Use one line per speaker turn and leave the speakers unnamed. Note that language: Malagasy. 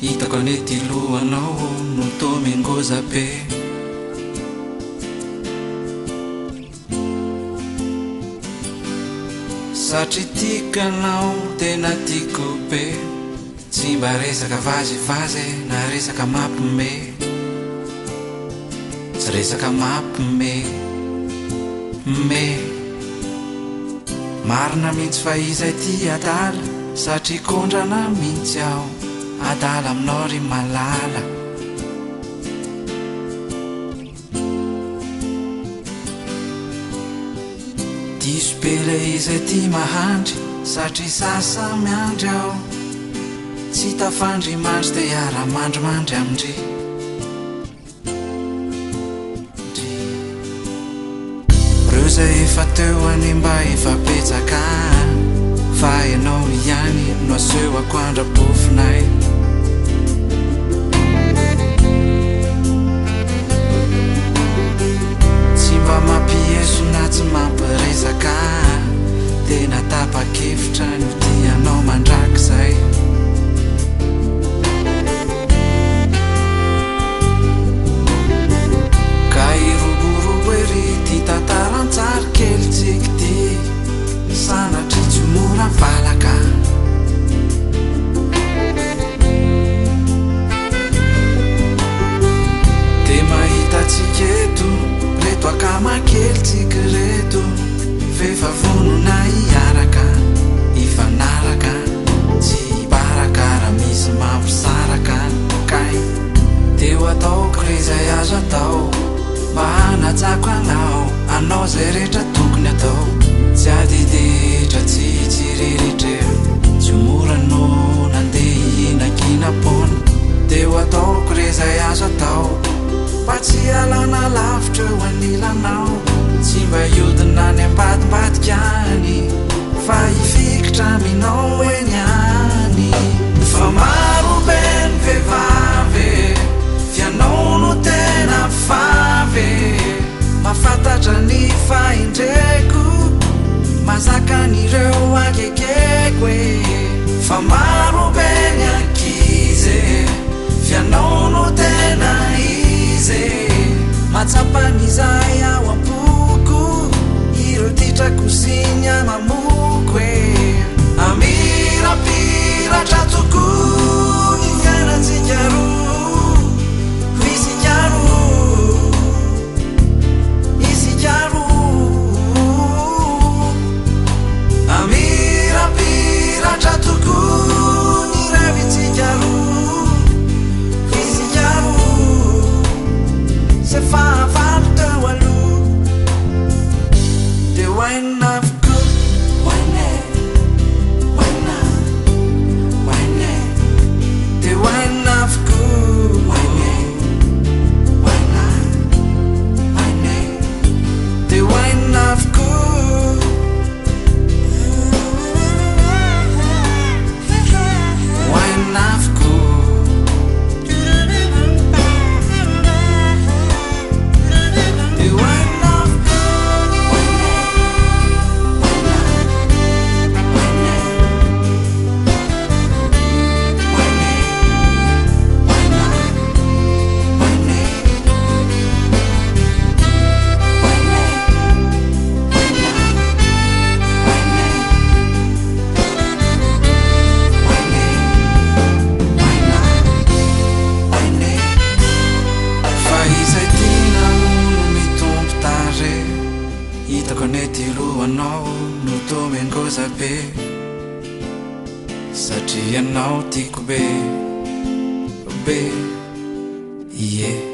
Hitako anety lohanao no tomengoza be. Satria tikanao tena tiako be. Tsy mba resaka vazivazy na resaka mampime. Tsy resaka mampime me. Marina mihitsy fa izay ty adala, satria kondrana mihitsy aho adala aminao ry malala. Diso be le izay ty mahandry, satria sasa miandry aho. Tsy tafandry mandry te hiara-mandrimandry amindry. Reo zay efa teo any mba efa petsaka, fa ianao ihany no asehoko andrapofinay. Tsy mba mampieso na tsy mampiresaka, tena tapa-kevitra no tianao mandrakizay. Ka iroborobo ery ty tantaran-tsary kely tsiky ty, sanatry tsy mora valaka. De mahitatsika eto reto akama-kely tsiky reto, fefavonona hiaraka ifanaraka, tsy hibaraka raha misy mampisaraka kay. Teo ataoko re zay azo atao, mba hanatsako anao zay rehetra tokony atao. Tsy adiditra tsy tsiriritrea, tsy mora no nandeha hihinan-kinapona. Teo ataoko re zay azo atao, mba tsy alana lavitra eo anilanao. Tsy mba hiodina any ambadimbadika any, fa hifikitra aminao eny any. Fa maro be ny vehivavy, fianao no tena favy. Mahafantatra ny faindreko, mazaka an'ireo akekeko e. Fa maro be ny ankizy, fianao no tena izy. Matsapa n'izay ao am-poko, ireo titrakosiny amamoko e. Amirapiratra tokoa ny fiainantsika roa, ho isika roa, isika roa. Amirapiratra tokoa ny revintsika roa, ho isika roa. Se fahavalo teo aloha, de hoaina avokoa. Hoaina, hoaina, hoaina, de hoaina avokoa. Hoaina, hoaina, hoaina, de hoaina avokoa. Hoaina avokoa. De hoaina avokoa. Fa izay tina no mitombo tarehy, hitako anety lohanao no tomengoza be. Satria ianao tiako be, be, yeah.